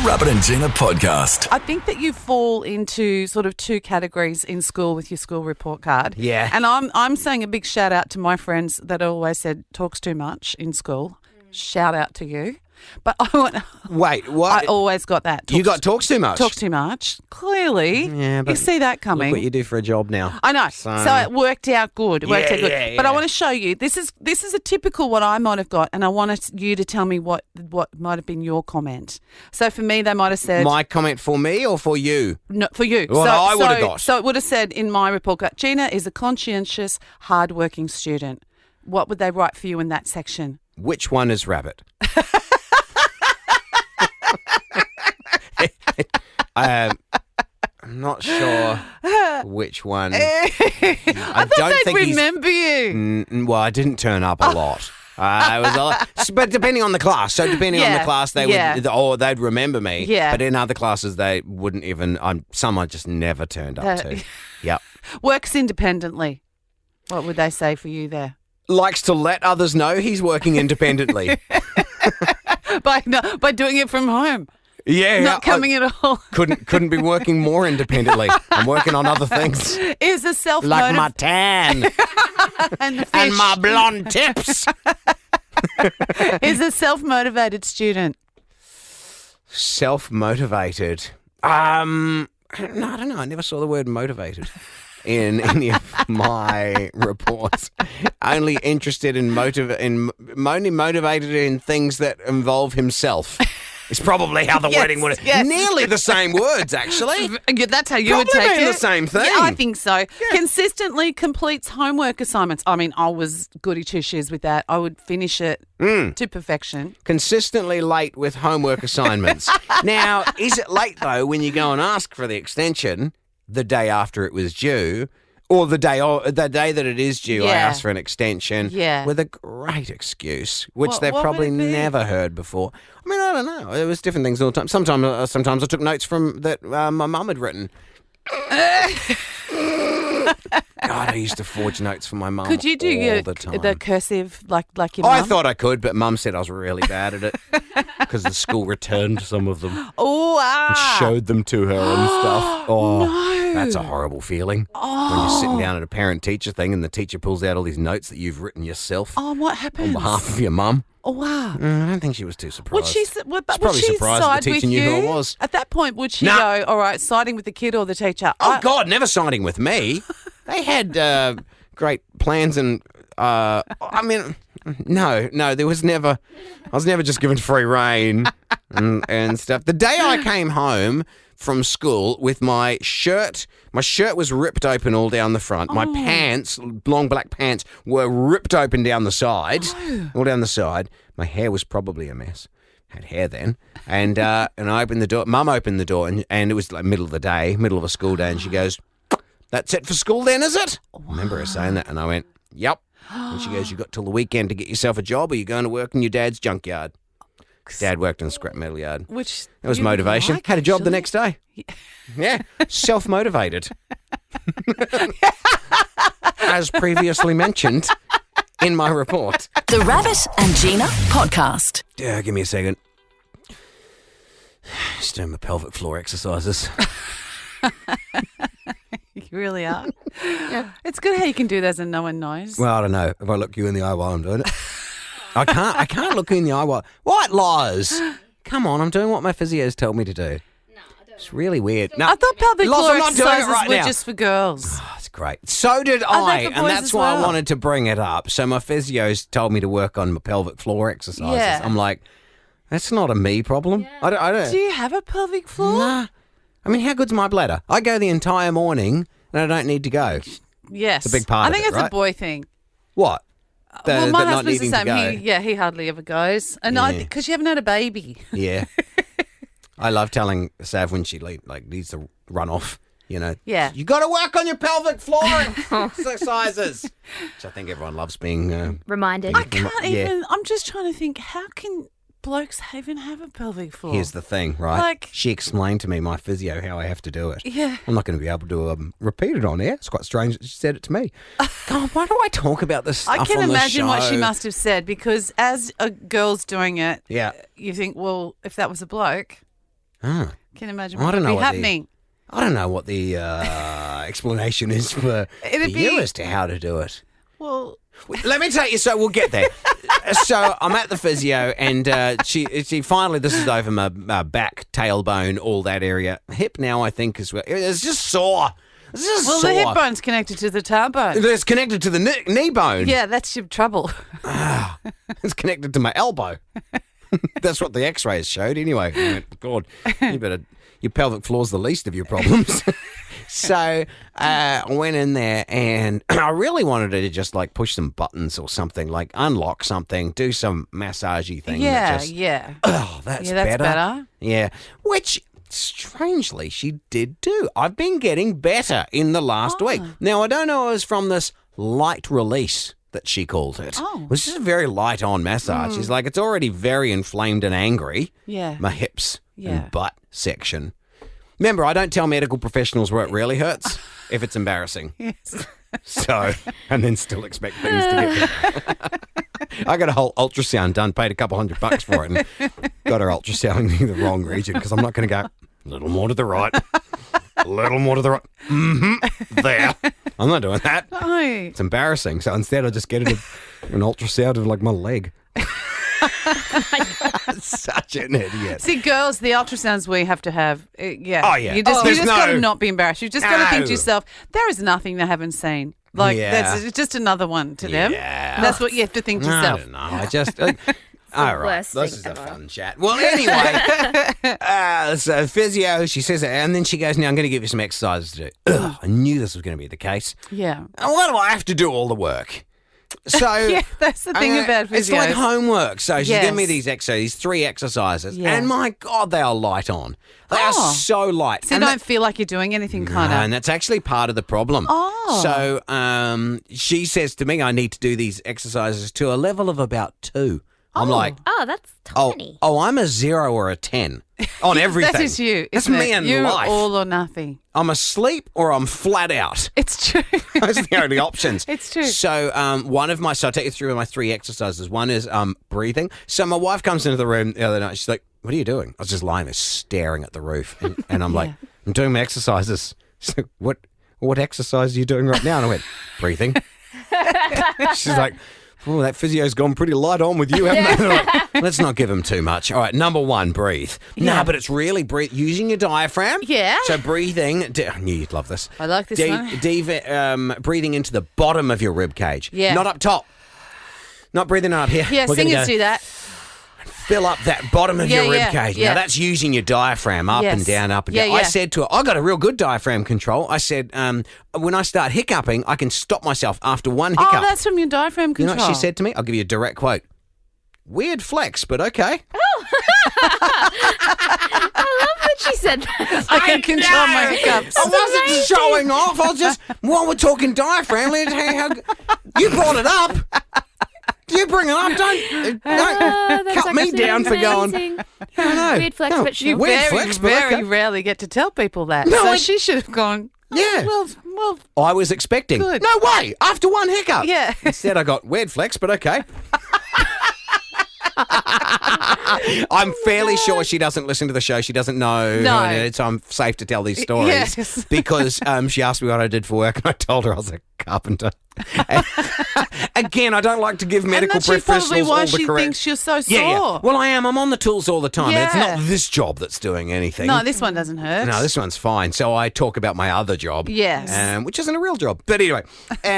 Rabbit and Gina podcast. I think that you fall into sort of two categories in school with your school report card. Yeah. And I'm saying a big shout out to my friends that always said talks too much in school. Shout out to you. But Wait, what? I always got that. You got talks too much? Talks too much. Clearly. Yeah, but you see that coming. Look what you do for a job now. I know. So it worked out good. Yeah. But I want to show you. This is a typical what I might have got, and I wanted you to tell me what might have been your comment. So for me, they might have said My comment for me or for you? no, for you. What I would have got. So it would have said in my report card, Gina is a conscientious, hard-working student. What would they write for you in that section? Which one is rabbit? I'm not sure which one. I thought they'd remember you. Well, I didn't turn up a lot. It was a lot. But depending on the class. So depending on the class, they would, or they'd remember me. Yeah. But in other classes, they wouldn't even. Some I just never turned up to. Yep. Works independently. What would they say for you there? Likes to let others know he's working independently. by doing it from home. Yeah, Not coming at all. Couldn't be working more independently. I'm working on other things. Is a Like my tan and my blonde tips. Is a self-motivated student. Self-motivated. No, I don't know. I never saw the word motivated in any of my reports. Only interested in only motivated in things that involve himself. It's probably how the wording would have. Yes. Nearly the same words, actually. Yeah, that's how you would Probably take mean it. the same thing. Yeah, I think so. Consistently completes homework assignments. I mean, I was goody two shoes with that. I would finish it to perfection. Consistently late with homework assignments. Now, is it late, though, when you go and ask for the extension the day after it was due, or the day that it is due, I asked for an extension with a great excuse, which they've what probably would it be? never heard before. I mean, I don't know. It was different things all the time. Sometimes I took notes from that my mum had written. God, I used to forge notes for my mum. Could you do the cursive like your I mum? thought I could, but Mum said I was really bad at it because the school returned some of them. Oh, And showed them to her and stuff. Oh, no. That's a horrible feeling. Oh. When you're sitting down at a parent-teacher thing and the teacher pulls out all these notes that you've written yourself Oh, what on happens? behalf of your mum. Oh, wow. I don't think she was too surprised. Would she? Would probably she surprised side that the teacher with knew you? who I was. At that point, would she Nah. go, all right, siding with the kid or the teacher? Oh, God, never siding with me. They had great plans and, I mean, no, there was never, I was never just given free rein and stuff. The day I came home from school with my shirt was ripped open all down the front. My pants, long black pants, were ripped open down the side, all down the side. My hair was probably a mess. Had hair then, and I opened the door. Mum opened the door, and it was like middle of the day, middle of a school day, and she goes, "That's it for school then, is it?" I remember her saying that, and I went, "Yep." And she goes, "You got till the weekend to get yourself a job, or you going to work in your dad's junkyard?" Dad worked in a scrap metal yard. Which That was you motivation. like, Had a job the actually. next day. Yeah, self-motivated. As previously mentioned in my report. The Rabbit and Gina podcast. Yeah, give me a second. Just doing my pelvic floor exercises. You really are. It's good how you can do those and no one knows. Well, I don't know if I look you in the eye while I'm doing it. I can't look you in the eye while... What lies? Come on, I'm doing what my physios told me to do. No, I don't. It's really weird. No, I thought pelvic Loz, floor I'm not doing it exercises right were now. just for girls. Oh, that's great. So did they I, for and boys that's as why I well? wanted to bring it up. So my physios told me to work on my pelvic floor exercises. Yeah. I'm like, that's not a me problem. Yeah. I don't. Do you have a pelvic floor? Nah. I mean, how good's my bladder? I go the entire morning and I don't need to go. Yes. It's a big part I of think it, it's right? a boy thing. What? Well, my not husband's the needing to same. go. He hardly ever goes. And Yeah. because you haven't had a baby. Yeah. I love telling Sav when she needs to run off, you know. Yeah. You got to work on your pelvic floor exercises. Which I think everyone loves being... Reminded. I can't Yeah. even, I'm just trying to think, how can blokes even have a pelvic floor? Here's the thing, right? Like- she explained to me, my physio, how I have to do it. Yeah. I'm not going to be able to repeat it on air. It's quite strange that she said it to me. God, why do I talk about this stuff I can on the imagine what show? she must have said, because as a girl's doing it, Yeah. you think, well, if that was a bloke, Oh. Can you imagine I what don't would know be what happening? I don't know what the explanation is for It'd you be- as to how to do it. Well, Let me tell you. So we'll get there. So I'm at the physio, and she finally. This is over my back, tailbone, all that area. Hip now, I think, as well. It's just sore. It's just well, sore. the hip bone's connected to the tailbone. It's connected to the knee bone. Yeah, that's your trouble. It's connected to my elbow. That's what the X-rays showed. Anyway, I went, God, your pelvic floor's the least of your problems. So I went in there, and I really wanted to just like push some buttons or something, like unlock something, do some massagey thing. Yeah, that yeah. Oh, that's better. Yeah, which strangely she did do. I've been getting better in the last week. Now I don't know if it was from this light release that she called it. Oh. It was just a very light on massage. She's like, it's already very inflamed and angry. Yeah. My hips Yeah. and butt section. Remember, I don't tell medical professionals where it really hurts if it's embarrassing. Yes. So, and then still expect things to get better. I got a whole ultrasound done, paid a couple $100 for it, and got her ultrasounding in the wrong region because I'm not going to go a little more to the right, a little more to the right. There. I'm not doing that. Oh. It's embarrassing. So instead, I just get an ultrasound of like my leg. Such an idiot. See, girls, the ultrasounds we have to have, yeah. Oh, yeah. You just There's got to no- not be embarrassed. You just got to think No. to yourself, there is nothing they haven't seen. Like, Yeah. it's just another one to them. Yeah. That's what you have to think to I yourself. don't know. I just. All right, worst this thing is a ever. fun chat. Well, anyway, so physio, she says it, and then she goes, now I'm going to give you some exercises to do. Ugh, I knew this was going to be the case. Yeah. And why do I have to do all the work? So Yeah, that's the thing about It's physio. like homework. So she's Yes. giving me these exercises, these 3 exercises, Yeah. and my God, they are light on. They are Oh. so light. So you And don't feel like you're doing anything, kind and of. that's actually part of the problem. Oh. So she says to me, I need to do these exercises to a level of about 2. I'm like, Oh, that's tiny. I'm a 0 or a 10 on everything. That is you. That's isn't me it? in You're life. all or nothing. I'm asleep or I'm flat out. It's true. Those are the only options. It's true. So so I'll take you through my 3 exercises. One is breathing. So my wife comes into the room the other night. She's like, what are you doing? I was just lying there staring at the roof. And I'm like, I'm doing my exercises. She's like, what exercise are you doing right now? And I went, breathing. She's like, oh, that physio's gone pretty light on with you, haven't they? Like, let's not give him too much. All right, number 1, breathe. Yeah. No, but it's really using your diaphragm. Yeah. So breathing. I knew you'd love this. I like this one. Breathing into the bottom of your rib cage. Yeah. Not up top. Not breathing up here. Yeah, We're gonna singers go do that. fill up that bottom of Yeah, your rib yeah, cage. yeah. Now that's using your diaphragm up and Yes. down, up and Yeah, down. I yeah. said to her, I got a real good diaphragm control. I said, when I start hiccuping, I can stop myself after one hiccup. Oh, that's from your diaphragm You control. know what she said to me? I'll give you a direct quote. Weird flex, but okay. But she said that. I can control my hiccups. I wasn't showing off. I was just, while we're talking diaphragm, you brought it up. You bring it up. Don't That's cut me actually down for going. amazing. I don't know. Weird flex, No, but sure. You Weird very, flex, but very okay. rarely get to tell people that. No, so I- she should have gone, Yeah. well, I was expecting. Good. No way. After one hiccup. Yeah. Instead, I got weird flex, but okay. I'm fairly sure she doesn't listen to the show. She doesn't know. No. who it is, so I'm safe to tell these stories. Yes. Because she asked me what I did for work, and I told her I was a carpenter. And again, I don't like to give medical and that's probably professionals why all the she correct. thinks you're so sore. Yeah, yeah. Well, I am. I'm on the tools all the time. And it's Yeah. not this job that's doing anything. No, this one doesn't hurt. No, this one's fine. So I talk about my other job. Yes. Which isn't a real job. But anyway,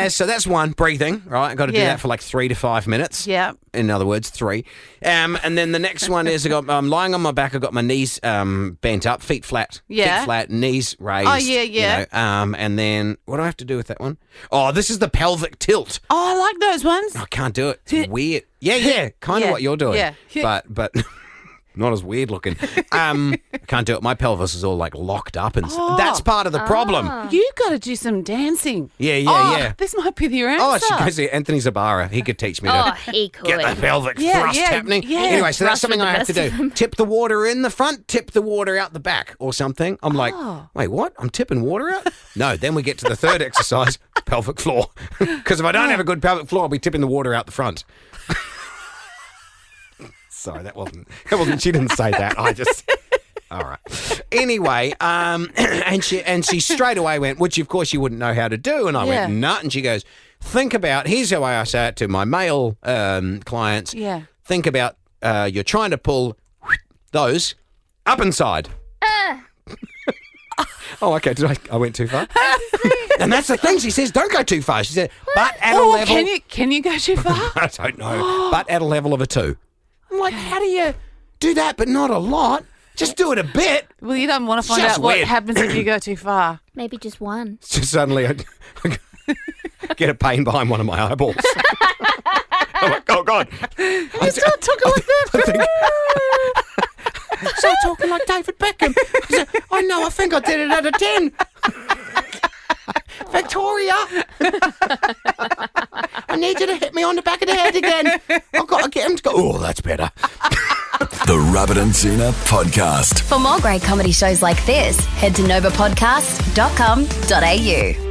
so that's one, breathing, right? I've got to do Yeah. that for like 3 to 5 minutes. Yeah. In other words, 3. And then the next one is I'm lying on my back. I've got my knees bent up, feet flat. Yeah. Feet flat, knees raised. Oh, yeah, yeah. You know, and then what do I have to do with that one? Oh, this is the pelvic tilt. Oh, I like those ones. I can't do it. It's weird. Yeah. Kind of Yeah. what you're doing. Yeah. But not as weird looking. I can't do it. My pelvis is all like locked up, and that's part of the problem. You got to do some dancing. Yeah. This might be your answer. Oh, I should go see Anthony Zabara. He could teach me Oh, to he could. get the pelvic Yeah, thrust yeah, happening. yeah. Anyway, so that's Thrust something with I the have to best of do. them. Tip the water in the front, tip the water out the back or something. I'm like, wait, what? I'm tipping water out? No, then we get to the third exercise, pelvic floor. Because if I don't have a good pelvic floor, I'll be tipping the water out the front. Sorry, that wasn't, she didn't say that. I just, all right. Anyway, and she straight away went, which of course you wouldn't know how to do. And I went, nut. And she goes, think about, here's the way I say it to my male clients. Yeah. Think about you're trying to pull those up inside. Oh, okay. I went too far? And that's the thing. She says, don't go too far. She said, but at a level. Can you go too far? I don't know. But at a level of a 2. I'm like, how do you do that, but not a lot? Just do it a bit. Well, you don't want to find Just out what weird. happens if you go too far. Maybe just one. So suddenly I get a pain behind one of my eyeballs. I'm like, oh, God. You start talking like that. Start talking like David Beckham. I know, I think I did it out of 10. Victoria, I need you to hit me on the back of the head again. I've got to get him to go, oh, that's better. The Rabbit and Gina Podcast. For more great comedy shows like this, head to novapodcast.com.au.